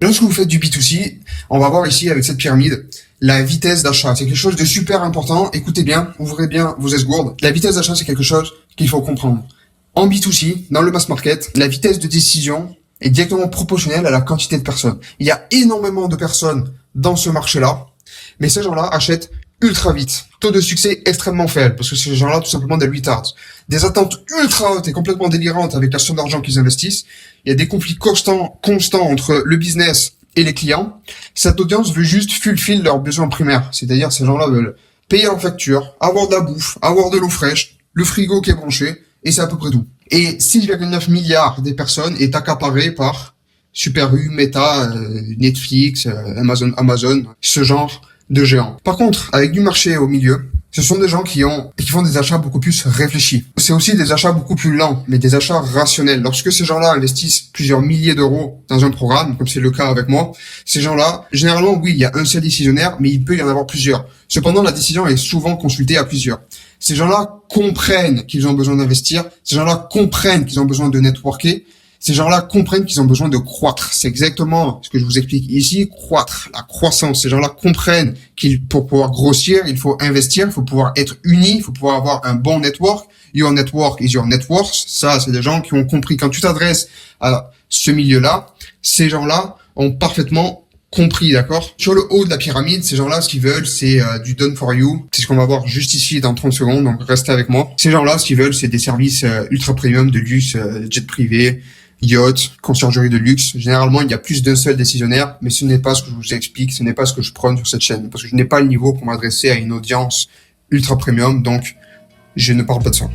Lorsque vous faites du B2C, on va voir ici avec cette pyramide la vitesse d'achat. C'est quelque chose de super important. Écoutez bien, ouvrez bien vos esgourdes. La vitesse d'achat, c'est quelque chose qu'il faut comprendre. En B2C, dans le mass market, la vitesse de décision est directement proportionnelle à la quantité de personnes. Il y a énormément de personnes dans ce marché-là, mais ces gens-là achètent ultra vite. Taux de succès extrêmement faible, parce que ces gens-là, tout simplement, des retards. Des attentes ultra hautes et complètement délirantes avec la somme d'argent qu'ils investissent. Il y a des conflits constants entre le business et les clients. Cette audience veut juste fulfill leurs besoins primaires. C'est-à-dire, ces gens-là veulent payer leurs factures, avoir de la bouffe, avoir de l'eau fraîche, le frigo qui est branché, et c'est à peu près tout. Et 6,9 milliards des personnes est accaparé par Super U, Meta, Netflix, Amazon, ce genre de géants. Par contre, avec du marché au milieu, ce sont des gens qui font des achats beaucoup plus réfléchis. C'est aussi des achats beaucoup plus lents, mais des achats rationnels. Lorsque ces gens-là investissent plusieurs milliers d'euros dans un programme, comme c'est le cas avec moi, ces gens-là, généralement, oui, il y a un seul décisionnaire, mais il peut y en avoir plusieurs. Cependant, la décision est souvent consultée à plusieurs. Ces gens-là comprennent qu'ils ont besoin d'investir. Ces gens-là comprennent qu'ils ont besoin de networker. Ces gens-là comprennent qu'ils ont besoin de croître. C'est exactement ce que je vous explique ici, croître, la croissance. Ces gens-là comprennent pour pouvoir grossir, il faut investir, il faut pouvoir être unis, il faut pouvoir avoir un bon network. Your network is your net worth. Ça, c'est des gens qui ont compris. Quand tu t'adresses à ce milieu-là, ces gens-là ont parfaitement compris, d'accord? Sur le haut de la pyramide, ces gens-là, ce qu'ils veulent, c'est du done for you. C'est ce qu'on va voir juste ici dans 30 secondes, donc restez avec moi. Ces gens-là, ce qu'ils veulent, c'est des services ultra premium de luxe, jet privé, yacht, conciergerie de luxe. Généralement, il y a plus d'un seul décisionnaire, mais ce n'est pas ce que je vous explique, ce n'est pas ce que je prône sur cette chaîne, parce que je n'ai pas le niveau pour m'adresser à une audience ultra premium, donc je ne parle pas de ça.